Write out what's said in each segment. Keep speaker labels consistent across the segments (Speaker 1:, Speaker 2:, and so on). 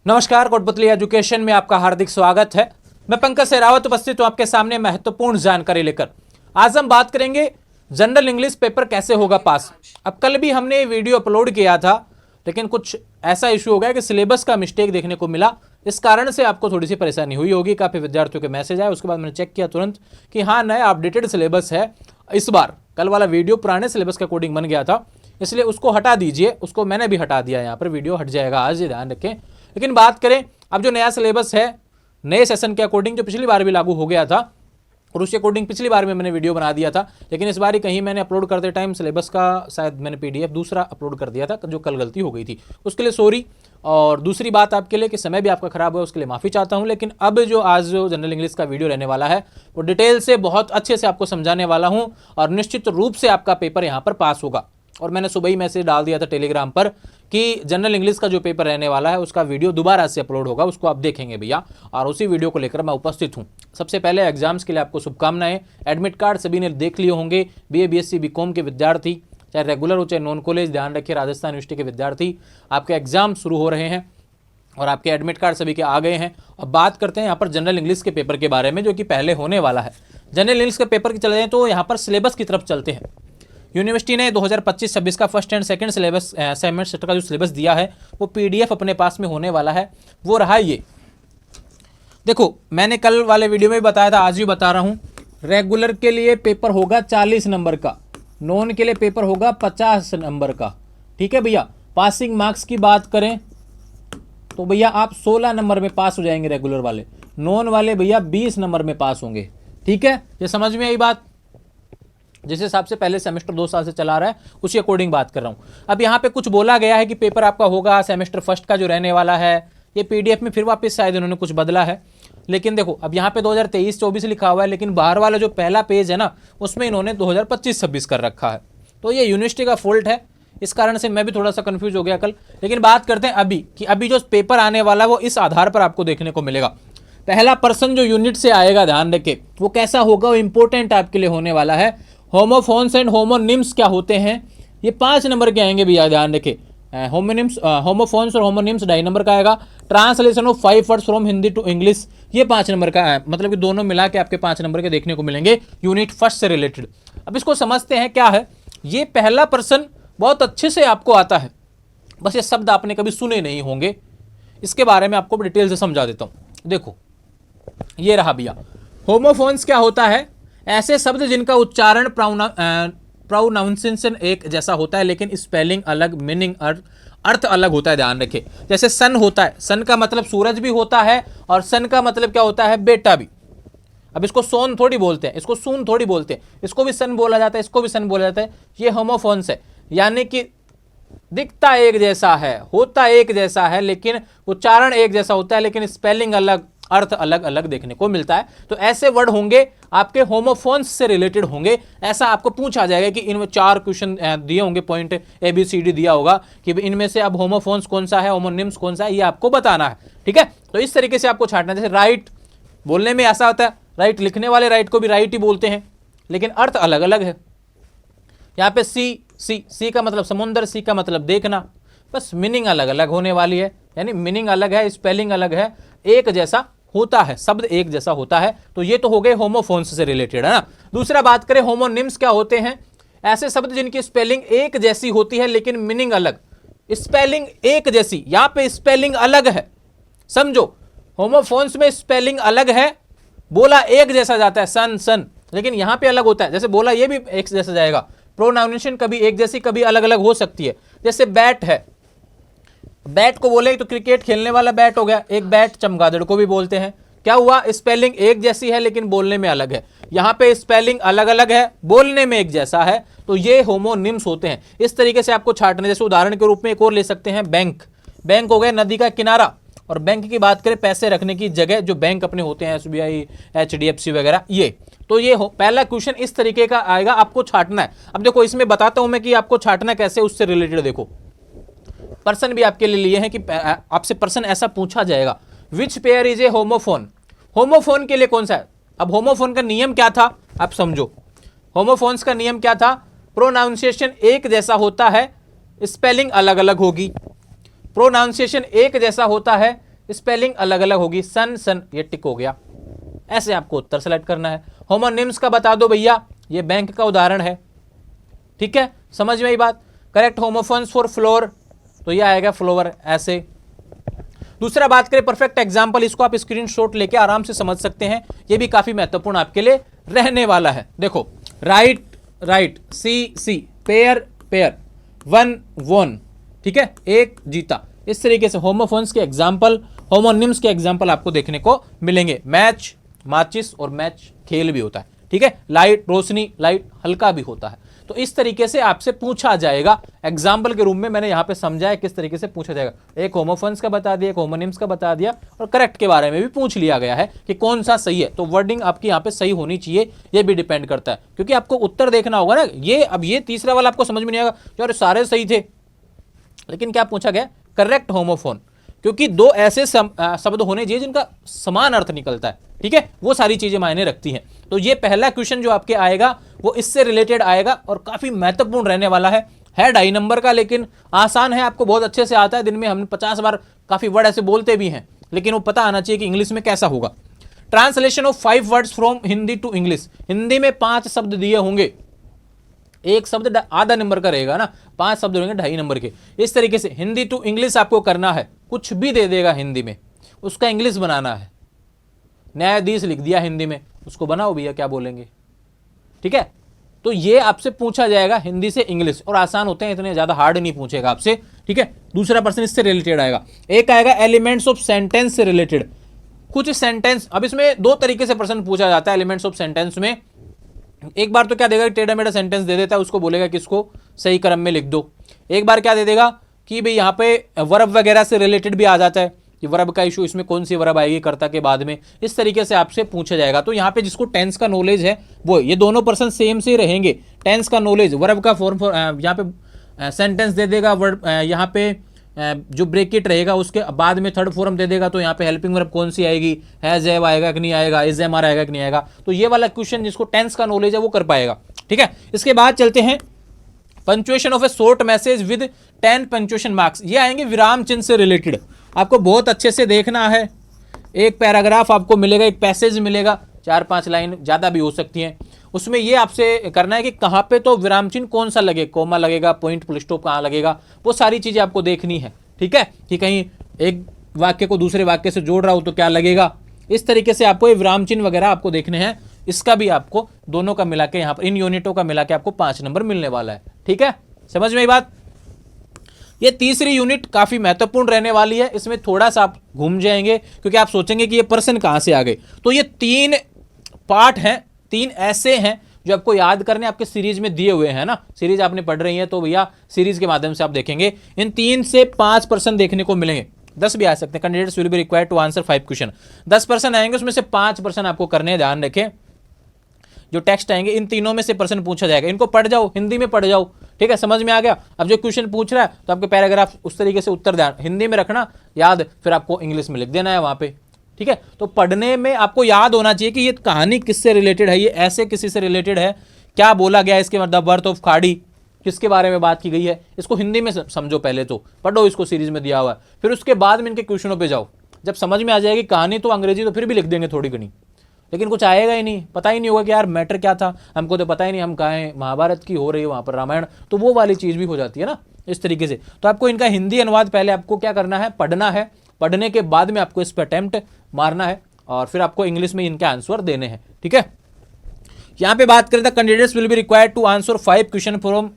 Speaker 1: नमस्कार, कोटपुतली एजुकेशन में आपका हार्दिक स्वागत है। मैं पंकज सहरावत उपस्थित हूं आपके सामने महत्वपूर्ण जानकारी लेकर। आज हम बात करेंगे जनरल इंग्लिश पेपर कैसे होगा पास। अब कल भी हमने वीडियो अपलोड किया था, लेकिन कुछ ऐसा इशू हो गया कि सिलेबस का मिस्टेक देखने को मिला। इस कारण से आपको थोड़ी सी परेशानी हुई होगी। काफ़ी विद्यार्थियों के मैसेज आए, उसके बाद मैंने चेक किया तुरंत कि हाँ, नया अपडेटेड सिलेबस है इस बार। कल वाला वीडियो पुराने सिलेबस के अकॉर्डिंग बन गया था, इसलिए उसको हटा दीजिए। उसको मैंने भी हटा दिया, यहाँ पर वीडियो हट जाएगा आज, ये ध्यान रखें। लेकिन बात करें अब जो नया सिलेबस है नए सेशन के अकॉर्डिंग, जो पिछली बार भी लागू हो गया था और उसके अकॉर्डिंग पिछली बार में मैंने वीडियो बना दिया था, लेकिन इस बार ही कहीं मैंने अपलोड करते टाइम सिलेबस का शायद मैंने पीडीएफ दूसरा अपलोड कर दिया था, जो कल गलती हो गई थी, उसके लिए सॉरी। और दूसरी बात आपके लिए कि समय भी आपका खराब हुआ, उसके लिए माफ़ी चाहता हूं। लेकिन अब जो आज जो जनरल इंग्लिश का वीडियो रहने वाला है वो डिटेल से बहुत अच्छे से आपको समझाने वाला हूं और निश्चित रूप से आपका पेपर यहाँ पर पास होगा। और मैंने सुबह ही मैसेज डाल दिया था टेलीग्राम पर कि जनरल इंग्लिश का जो पेपर रहने वाला है उसका वीडियो दोबारा से अपलोड होगा, उसको आप देखेंगे भैया। और उसी वीडियो को लेकर मैं उपस्थित हूं। सबसे पहले एग्जाम्स के लिए आपको शुभकामनाएं। एडमिट कार्ड सभी ने देख लिए होंगे। बीए बीएससी बीकॉम के विद्यार्थी, चाहे रेगुलर हो चाहे नॉन कॉलेज, ध्यान रखिए राजस्थान यूनिवर्सिटी के विद्यार्थी, आपके एग्जाम शुरू हो रहे हैं और आपके एडमिट कार्ड सभी के आ गए हैं। अब बात करते हैं यहाँ पर जनरल इंग्लिश के पेपर के बारे में, जो कि पहले होने वाला है। जनरल इंग्लिश के पेपर की चले जाएँ तो यहाँ पर सिलेबस की तरफ चलते हैं। यूनिवर्सिटी ने 2025-26 का first and second syllabus semester का जो सिलेबस दिया है वो पीडीएफ अपने पास में होने वाला है। वो रहा ये देखो, मैंने कल वाले वीडियो में भी बताया था, आज भी बता रहा हूँ। रेगुलर के लिए पेपर होगा 40 नंबर का, नॉन के लिए पेपर होगा 50 नंबर का। ठीक है भैया। पासिंग मार्क्स की बात करें तो भैया आप 16 नंबर में पास हो जाएंगे रेगुलर वाले, नॉन वाले भैया 20 नंबर में पास होंगे। ठीक है, ये समझ में आई बात। जिस हिसाब से पहले सेमेस्टर 2 साल से चला रहा है उसी अकॉर्डिंग बात कर रहा हूं। अब यहाँ पे कुछ बोला गया है कि पेपर आपका होगा सेमेस्टर फर्स्ट का जो रहने वाला है, ये पीडीएफ में फिर वापस शायद इन्होंने कुछ बदला है। लेकिन देखो, अब यहाँ पे 2023-24 लिखा हुआ है, लेकिन बाहर वाला जो पहला पेज है ना उसमें इन्होंने 2025-26 कर रखा है। तो ये यूनिवर्सिटी का फॉल्ट है, इस कारण से मैं भी थोड़ा सा कंफ्यूज हो गया कल। लेकिन बात करते हैं अभी कि अभी जो पेपर आने वाला है वो इस आधार पर आपको देखने को मिलेगा। पहला पर्सन जो यूनिट से आएगा, ध्यान रखे वो कैसा होगा, वो इंपॉर्टेंट आपके लिए होने वाला है। होमोफोन्स एंड होमोनिम्स क्या होते हैं, ये 5 नंबर के आएंगे भैया, ध्यान रखे। होमोनिम्स, होमोफोन्स और होमोनिम्स 2.5 नंबर का आएगा। Translation of 5 words from Hindi to English, ये 5 नंबर का है। मतलब कि दोनों मिला के आपके 5 नंबर के देखने को मिलेंगे यूनिट फर्स्ट से रिलेटेड। अब इसको समझते हैं क्या है। ये पहला पर्सन बहुत अच्छे से आपको आता है, बस ये शब्द आपने कभी सुने नहीं होंगे। इसके बारे में आपको डिटेल से समझा देता हूं। देखो, ये रहा भैया। होमोफोन्स क्या होता है, ऐसे शब्द जिनका उच्चारण प्रोनाउंसिएशन एक जैसा होता है लेकिन स्पेलिंग अलग, मीनिंग अर्थ अलग होता है। ध्यान रखें, जैसे सन होता है, सन का मतलब सूरज भी होता है और सन का मतलब क्या होता है, बेटा भी। अब इसको सोन थोड़ी बोलते हैं, इसको सून थोड़ी बोलते हैं, इसको भी सन बोला जाता है, इसको भी सन बोला जाता है। ये होमोफोन्स है, यानी कि दिखता एक जैसा है, होता एक जैसा है, लेकिन उच्चारण एक जैसा होता है, लेकिन स्पेलिंग अलग, अर्थ अलग अलग देखने को मिलता है। तो ऐसे वर्ड होंगे आपके होमोफोन्स से रिलेटेड होंगे। ऐसा आपको पूछा जाएगा कि इनमें 4 क्वेश्चन दिए होंगे, पॉइंट ABCD दिया होगा कि इनमें से अब होमोफोन्स कौन सा है, होमोनिम्स कौन सा है, ये आपको बताना है। ठीक है, तो इस तरीके से आपको छांटना। जैसे राइट बोलने में ऐसा होता है, राइट लिखने वाले राइट को भी राइट ही बोलते हैं, लेकिन अर्थ अलग अलग है। यहाँ पे सी का मतलब समुद्र, सी का मतलब देखना, बस मीनिंग अलग अलग होने वाली है। यानी मीनिंग अलग है, स्पेलिंग अलग है, एक जैसा होता है, शब्द एक जैसा होता है। तो ये तो हो गए होमोफोन्स से रिलेटेड, है ना। दूसरा बात करें होमोनिम्स क्या होते हैं, ऐसे शब्द जिनकी स्पेलिंग एक जैसी होती है लेकिन मीनिंग अलग। स्पेलिंग एक जैसी, यहाँ पे स्पेलिंग अलग है, समझो। होमोफोन्स में स्पेलिंग अलग है, बोला एक जैसा जाता है सन सन, लेकिन यहाँ पे अलग होता है। जैसे बोला ये भी एक जैसा जाएगा, प्रोनाउंसिएशन कभी एक जैसी कभी अलग अलग हो सकती है। जैसे बैट है, बैट को बोले तो क्रिकेट खेलने वाला बैट हो गया, एक बैट चमगादड़ को भी बोलते हैं। क्या हुआ, स्पेलिंग एक जैसी है लेकिन बोलने में अलग है। यहाँ पे स्पेलिंग अलग अलग है, बोलने में एक जैसा है, तो ये होमोनिम्स होते हैं। इस तरीके से आपको छांटने। जैसे उदाहरण के रूप में एक और ले सकते हैं, बैंक। बैंक हो गया नदी का किनारा, और बैंक की बात करें पैसे रखने की जगह, जो बैंक अपने होते हैं SBI, HDFC वगैरह, ये तो ये पहला क्वेश्चन इस तरीके का आएगा, आपको छांटना है। अब देखो, इसमें बताता हूं मैं कि आपको छांटना कैसे, उससे रिलेटेड देखो पर्सन भी आपके लिए लिए हैं कि आपसे पर्सन ऐसा पूछा जाएगा, which pair is a homophone. Homophone के लिए कौन सा है। अब होमोफोन का नियम क्या था आप समझो। होमोफोन्स का नियम क्या था, प्रोनाउंसिएशन एक जैसा होता है, स्पेलिंग अलग अलग होगी। प्रोनाउंसिएशन एक जैसा होता है, स्पेलिंग अलग अलग होगी, सन सन ये टिक हो गया। ऐसे आपको उत्तर सेलेक्ट करना है। होमोनिम्स का बता दो भैया, ये बैंक का उदाहरण है, ठीक है, समझ में आई बात। करेक्ट होमोफोन्स फॉर फ्लोर, तो ये आएगा फ्लोवर ऐसे। दूसरा बात करें परफेक्ट एग्जाम्पल, इसको आप स्क्रीनशॉट लेके आराम से समझ सकते हैं, ये भी काफी महत्वपूर्ण आपके लिए रहने वाला है। देखो राइट राइट, सी सी, पेयर पेयर, वन वोन, ठीक है, एक जीता। इस तरीके से होमोफोन्स के एग्जाम्पल, होमोनिम्स के एग्जाम्पल आपको देखने को मिलेंगे। मैच माचिस और मैच खेल भी होता है, ठीक है, लाइट रोशनी, लाइट हल्का भी होता है। तो इस तरीके से आपसे पूछा जाएगा एग्जाम्पल के रूप में। मैंने यहां पे समझाया किस तरीके से पूछा जाएगा, एक होमोफोन्स का बता दिया, एक होमोनिम्स का बता दिया, और करेक्ट के बारे में भी पूछ लिया गया है कि कौन सा सही है। तो वर्डिंग आपकी यहाँ पे सही होनी चाहिए, ये भी डिपेंड करता है, क्योंकि आपको उत्तर देखना होगा ना। ये अब ये तीसरा वाला आपको समझ में नहीं आएगा यार सारे सही थे, लेकिन क्या पूछा गया, करेक्ट होमोफोन, क्योंकि दो ऐसे शब्द होने चाहिए जिनका समान अर्थ निकलता है, ठीक है, वो सारी चीजें मायने रखती हैं। तो ये पहला क्वेश्चन जो आपके आएगा वो इससे रिलेटेड आएगा और काफी महत्वपूर्ण रहने वाला है 2.5 नंबर का, लेकिन आसान है, आपको बहुत अच्छे से आता है। दिन में हम 50 बार काफी वर्ड ऐसे बोलते भी हैं, लेकिन वो पता आना चाहिए कि इंग्लिश में कैसा होगा। Translation of 5 words from Hindi to English, Hindi में 5 शब्द दिए होंगे, एक शब्द आधा नंबर का रहेगा ना, 5 शब्द होंगे 2.5 नंबर के। इस तरीके से हिंदी टू इंग्लिश आपको करना है, कुछ भी दे देगा हिंदी में, उसका इंग्लिश बनाना है। न्यायाधीश लिख दिया हिंदी में, उसको बनाओ भैया क्या बोलेंगे, ठीक है। तो ये आपसे पूछा जाएगा हिंदी से इंग्लिश, और आसान होते हैं, इतने ज्यादा हार्ड नहीं पूछेगा आपसे, ठीक है। दूसरा प्रश्न इससे रिलेटेड आएगा, एक आएगा एलिमेंट्स ऑफ सेंटेंस से रिलेटेड, कुछ सेंटेंस। अब इसमें 2 तरीके से प्रश्न पूछा जाता है एलिमेंट्स ऑफ सेंटेंस में। एक बार तो क्या देगा, टेढ़ा मेढ़ा सेंटेंस दे देता है, उसको बोलेगा कि इसको सही क्रम में लिख दो। एक बार क्या दे देगा कि भाई यहाँ पे वर्ब वगैरह से रिलेटेड भी आ जाता है कि वर्ब का इशू, इसमें कौन सी वर्ब आएगी कर्ता के बाद में, इस तरीके से आपसे पूछा जाएगा। तो यहाँ पे जिसको टेंस का नॉलेज है वो, ये दोनों पर्सन सेम से रहेंगे। टेंस का नॉलेज, वर्ब का फॉर्म, यहाँ पे सेंटेंस दे देगा, वर्ब यहाँ पे जो ब्रेकेट रहेगा उसके बाद में थर्ड फॉर्म दे देगा, तो यहाँ पे हेल्पिंग वर्ब कौन सी आएगी, हैज हैव आएगा कि नहीं आएगा, इज एम आर आएगा कि नहीं आएगा। तो ये वाला क्वेश्चन जिसको टेंस का नॉलेज है वो कर पाएगा, ठीक है। इसके बाद चलते हैं punctuation of A short message with 10 punctuation marks, ये आएंगे विराम चिन्ह से रिलेटेड। आपको बहुत अच्छे से देखना है, एक पैराग्राफ आपको मिलेगा, एक पैसेज मिलेगा, 4-5 लाइन, ज़्यादा भी हो सकती हैं। उसमें ये आपसे करना है कि कहाँ पे तो विराम चिन्ह कौन सा लगे, कोमा लगेगा, पॉइंट फुल स्टॉप कहाँ लगेगा, वो सारी चीज़ें आपको देखनी है, ठीक है, कि कहीं एक वाक्य को दूसरे वाक्य से जोड़ रहा हो तो क्या लगेगा। इस तरीके से आपको ये विराम चिन्ह वगैरह आपको देखने हैं। इसका भी आपको दोनों का मिला के यहाँ पर, इन यूनिटों का मिला के आपको 5 नंबर मिलने वाला है, ठीक है, समझ में ये बात। ये तीसरी यूनिट काफी महत्वपूर्ण रहने वाली है, इसमें थोड़ा सा आप घूम जाएंगे क्योंकि आप सोचेंगे कि ये पर्सन कहां से आ गए। तो ये 3 पार्ट हैं, 3 ऐसे हैं जो आपको याद करने आपके सीरीज में दिए हुए हैं ना। सीरीज आपने पढ़ रही है तो भैया सीरीज के माध्यम से आप देखेंगे, इन 3 से 5 पर्सन देखने को मिलेंगे, 10 भी आ सकते हैं। Candidates will be required to answer 5 question, 10 person आएंगे, उसमें से 5 पर्सन आपको करने हैं, ध्यान रखें। जो टेक्स्ट आएंगे इन तीनों में से प्रश्न पूछा जाएगा, इनको पढ़ जाओ, हिंदी में पढ़ जाओ, ठीक है, समझ में आ गया। अब जो क्वेश्चन पूछ रहा है तो आपके पैराग्राफ उस तरीके से उत्तर ध्यान हिंदी में रखना याद, फिर आपको इंग्लिश में लिख देना है वहां पे, ठीक है। तो पढ़ने में आपको याद होना चाहिए कि ये कहानी किससे रिलेटेड है, ये ऐसे किसी से रिलेटेड है, क्या बोला गया इसके मतलब, बर्थ ऑफ खाड़ी किसके बारे में बात की गई है, इसको हिंदी में समझो, पहले तो पढ़ो, इसको सीरीज में दिया हुआ है, फिर उसके बाद में इनके क्वेश्चनों पे जाओ। जब समझ में आ जाएगी कहानी तो अंग्रेजी तो फिर भी लिख देंगे थोड़ी घनी, लेकिन कुछ आएगा ही नहीं, पता ही नहीं होगा कि यार मैटर क्या था, हमको तो पता ही नहीं, हम कहाँ हैं, महाभारत की हो रही है वहाँ पर रामायण, तो वो वाली चीज़ भी हो जाती है ना इस तरीके से। तो आपको इनका हिंदी अनुवाद पहले आपको क्या करना है, पढ़ना है, पढ़ने के बाद में आपको इस पर अटेम्प्ट मारना है और फिर आपको इंग्लिश में इनके आंसर देने हैं, ठीक है। यहाँ पे बात करें तो candidates will be required to answer 5 question from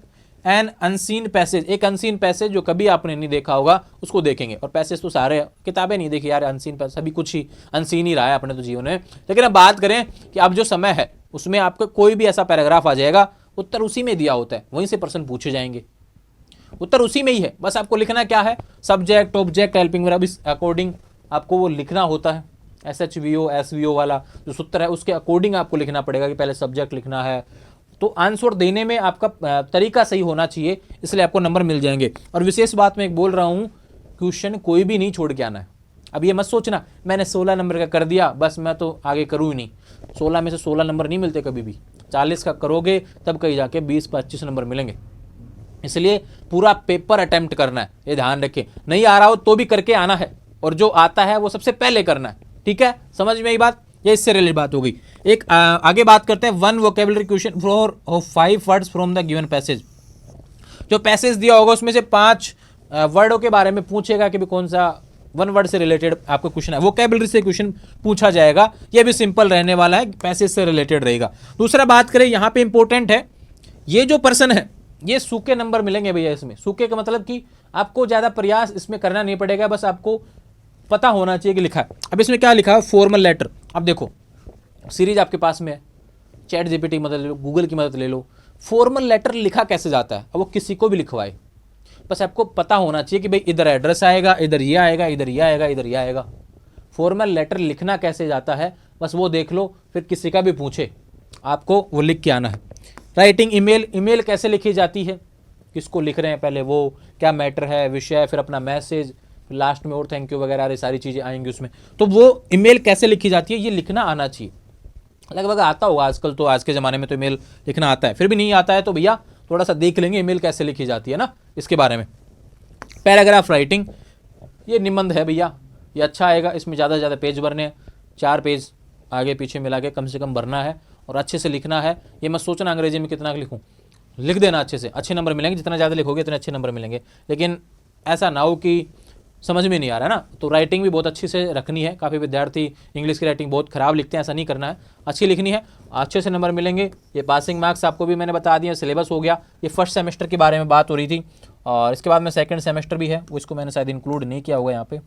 Speaker 1: an unseen passage, एक अनसीन पैसेज जो कभी आपने नहीं देखा होगा उसको देखेंगे। और पैसेज तो सारे, किताबें नहीं देखी यार, अनसीन पैसेज सभी कुछ ही अनसीन ही रहा है अपने तो जीवन में। लेकिन अब बात करें कि अब जो समय है उसमें आपको कोई भी ऐसा पैराग्राफ आ जाएगा, उत्तर उसी में दिया होता है, वहीं से प्रश्न पूछे जाएंगे, उत्तर उसी में ही है, बस आपको लिखना क्या है, सब्जेक्ट ऑब्जेक्ट हेल्पिंग वर्ब, इस अकॉर्डिंग आपको वो लिखना होता है। SHVO SVO वाला जो सूत्र है उसके अकॉर्डिंग आपको लिखना पड़ेगा कि पहले सब्जेक्ट लिखना है। तो आंसर देने में आपका तरीका सही होना चाहिए, इसलिए आपको नंबर मिल जाएंगे। और विशेष बात मैं एक बोल रहा हूँ, क्वेश्चन कोई भी नहीं छोड़ के आना है। अब ये मत सोचना मैंने 16 नंबर का कर दिया बस मैं तो आगे करूँ ही नहीं, 16 में से 16 नंबर नहीं मिलते कभी भी, 40 का करोगे तब कहीं जाके 20-25 नंबर मिलेंगे। इसलिए पूरा पेपर अटेम्प्ट करना है, ये ध्यान रखें। नहीं आ रहा हो तो भी करके आना है, और जो आता है वो सबसे पहले करना है। ठीक है, समझ में आई बात? ये इससे रिलेटेड बात हो गई। एक आगे बात करते हैं, one vocabulary question for 5 words from the given passage. जो पैसेज दिया होगा उसमें से 5 वर्डों के बारे में पूछेगा कि भी कौन सा 1 वर्ड से रिलेटेड आपको क्वेश्चन है, वोकेबलरी से क्वेश्चन पूछा जाएगा। ये भी सिंपल रहने वाला है, पैसेज से रिलेटेड रहेगा। दूसरा बात करें, यहाँ पे इंपॉर्टेंट है, ये जो पर्सन है ये सूखे नंबर मिलेंगे भैया इसमें। सूखे का मतलब कि आपको ज़्यादा प्रयास इसमें करना नहीं पड़ेगा, बस आपको पता होना चाहिए कि लिखा है। अब इसमें क्या लिखा है, फॉर्मल लेटर। अब देखो सीरीज आपके पास में है, चैट जीपीटी की मदद ले लो, गूगल की मदद ले लो। फॉर्मल लेटर लिखा कैसे जाता है, अब वो किसी को भी लिखवाए, बस आपको पता होना चाहिए कि भाई इधर एड्रेस आएगा, इधर ये आएगा, इधर ये आएगा, इधर ये आएगा। फॉर्मल लेटर लिखना कैसे जाता है बस वो देख लो, फिर किसी का भी पूछे आपको वो लिख के आना है। राइटिंग ईमेल, ईमेल कैसे लिखी जाती है, किसको लिख रहे हैं, पहले वो क्या मैटर है, विषय, फिर अपना मैसेज, लास्ट में और थैंक यू वगैरह सारी चीज़ें आएंगी उसमें। तो वो ईमेल कैसे लिखी जाती है ये लिखना आना चाहिए। लगभग आता होगा आजकल, तो आज के ज़माने में तो ईमेल लिखना आता है। फिर भी नहीं आता है तो भैया थोड़ा सा देख लेंगे ईमेल कैसे लिखी जाती है ना, इसके बारे में। पैराग्राफ राइटिंग, ये निबंध है भैया, ये अच्छा आएगा। इसमें ज़्यादा से ज़्यादा पेज भरने हैं, 4 पेज आगे पीछे मिला के कम से कम भरना है और अच्छे से लिखना है। ये मत सोचना अंग्रेजी में कितना लिखूँ, लिख देना अच्छे से, अच्छे नंबर मिलेंगे। जितना ज़्यादा लिखोगे इतने अच्छे नंबर मिलेंगे। लेकिन ऐसा ना हो कि समझ में नहीं आ रहा है ना, तो राइटिंग भी बहुत अच्छी से रखनी है। काफ़ी विद्यार्थी इंग्लिश की राइटिंग बहुत ख़राब लिखते हैं, ऐसा नहीं करना है, अच्छी लिखनी है, अच्छे से नंबर मिलेंगे। ये पासिंग मार्क्स आपको भी मैंने बता दिया, सिलेबस हो गया। ये फर्स्ट सेमेस्टर के बारे में बात हो रही थी, और इसके बाद में सेकंड सेमेस्टर भी है, वो इसको मैंने शायद इंक्लूड नहीं किया होगा यहाँ पे।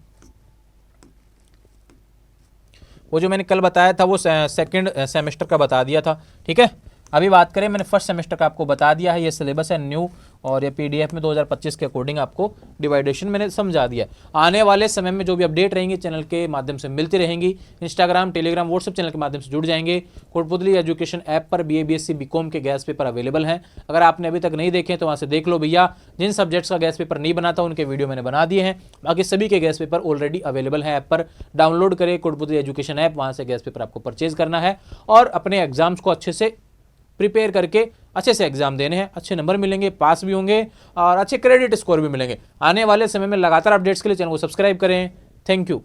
Speaker 1: वो जो मैंने कल बताया था वो सेकंड सेमेस्टर का बता दिया था। ठीक है, अभी बात करें, मैंने फर्स्ट सेमेस्टर का आपको बता दिया है। ये सिलेबस है न्यू, और ये पीडीएफ में 2025 के अकॉर्डिंग आपको डिवाइडेशन मैंने समझा दिया है। आने वाले समय में जो भी अपडेट रहेंगी चैनल के माध्यम से मिलती रहेंगी। इंस्टाग्राम, टेलीग्राम, व्हाट्सएप चैनल के माध्यम से जुड़ जाएंगे। कोटपुतली एजुकेशन ऐप पर BA BSc BCom के गैस पेपर अवेलेबल हैं। अगर आपने अभी तक नहीं देखे तो वहाँ से देख लो भैया। जिन सब्जेक्ट्स का गैस पेपर नहीं बना था उनके वीडियो मैंने बना दिए हैं। बाकी सभी के गैस पेपर ऑलरेडी अवेलेबल हैं ऐप पर। डाउनलोड करें कोटपुतली एजुकेशन ऐप, वहाँ से गैस पेपर आपको परचेज करना है और अपने एग्जाम्स को अच्छे से प्रिपेयर करके अच्छे से एग्जाम देने हैं। अच्छे नंबर मिलेंगे, पास भी होंगे और अच्छे क्रेडिट स्कोर भी मिलेंगे। आने वाले समय में लगातार अपडेट्स के लिए चैनल को सब्सक्राइब करें। Thank you.